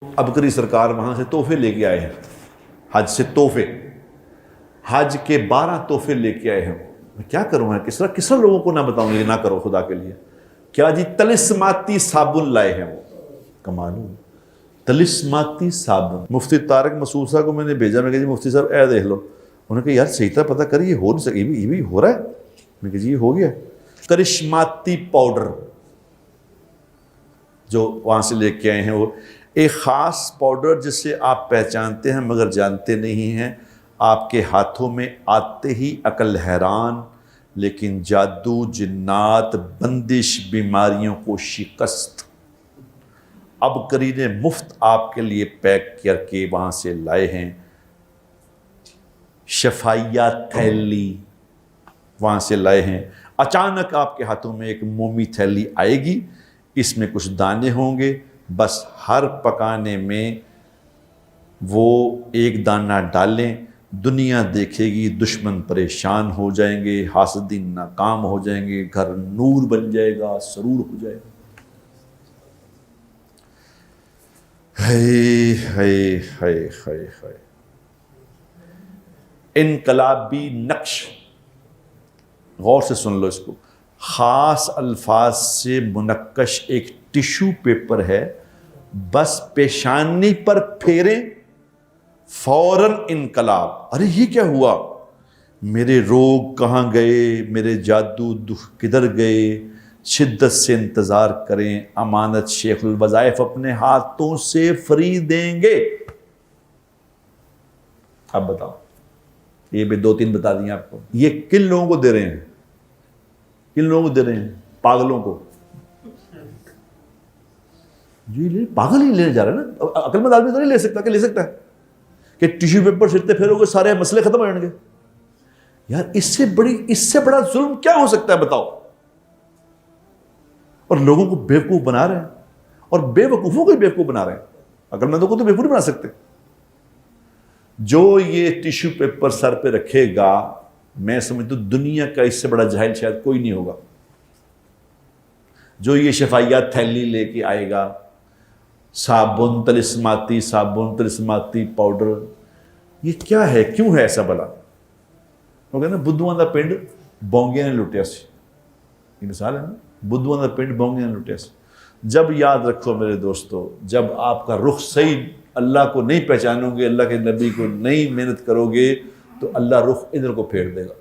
अबकरी सरकार वहाँ से तोहफे लेके आए हैं, हज से तोहफे, हज के 12 तोहफे लेके आए हैं। मैं क्या करूँ है, किस तरह लोगों को ना बताऊँ ये ना करो खुदा के लिए। क्या जी, तलिस्माती साबुन लाए हैं वो, कमाल हो, तलिस्माती साबुन। मुफ्ती तारक मसूद साहब को मैंने भेजा, मैं कहा जी मुफ्ती साहब ए देख लो। उन्होंने कहा यार सही तरह पता करिए, हो नहीं सके, ये भी हो रहा है। मैं कहा जी ये हो गया। करिश्माती पाउडर जो वहाँ से लेके आए हैं, वो एक ख़ास पाउडर जिसे आप पहचानते हैं मगर जानते नहीं हैं। आपके हाथों में आते ही अकल हैरान, लेकिन जादू, जिन्नात, बंदिश, बीमारियों को शिकस्त अबकरी ने मुफ्त आपके लिए पैक करके वहाँ से लाए हैं। शफाइया थैली वहाँ से लाए हैं। अचानक आपके हाथों में एक मोमी थैली आएगी, इसमें कुछ दाने होंगे, बस हर पकाने में वो एक दाना डालें, दुनिया देखेगी, दुश्मन परेशान हो जाएंगे, हासदीन नाकाम हो जाएंगे, घर नूर बन जाएगा, सरूर हो जाएगा। हाय हाय हाय हाय हाय। इनकलाबी नक्श, गौर से सुन लो इसको, ख़ास अल्फाज से मुनक्कश एक टिश्यू पेपर है, बस पेशानी पर फेरें फौरन इनकलाब। अरे ये क्या हुआ, मेरे रोग कहाँ गए, मेरे जादू दुख किधर गए। शिद्दत से इंतज़ार करें, अमानत शेखुल वज़ाइफ अपने हाथों से फ्री देंगे। अब बताओ, ये भी 2-3 बता दिए आपको। ये किन लोगों को दे रहे हैं, किन लोगों को दे रहे हैं? पागलों को। जी पागल ही लेने जा रहे हैं ना, अक्लमंद आदमी तो नहीं ले सकता। क्या ले सकता है कि टिश्यू पेपर सिरते फेरोगे सारे मसले खत्म हो जाएंगे? यार इससे बड़ा जुल्म क्या हो सकता है बताओ। और लोगों को बेवकूफ बना रहे हैं, और बेवकूफों को ही बेवकूफ बना रहे हैं, अक्लमंदों को तो बेवकूफ नहीं बना सकते। जो ये टिश्यू पेपर सर पे रखेगा, मैं समझता हूं दुनिया का इससे बड़ा जाहिल शायद कोई नहीं होगा। जो ये शफाइया थैली लेके आएगा, साबुन, तलिस्माती साबुन, तलिस्माती पाउडर, ये क्या है, क्यों है ऐसा भला? वो कहते ना बुद्धुआं दा पिंड बोंगियां ने लुटिया सी, ये मिसाल है ना, बुद्धुआं दा पिंड बोंगियां ने लुटिया सी। जब याद रखो मेरे दोस्तों, जब आपका रुख सही अल्लाह को नहीं पहचानोगे, अल्लाह के नबी को नहीं मेहनत करोगे, तो अल्लाह रुख इधर को फेर देगा।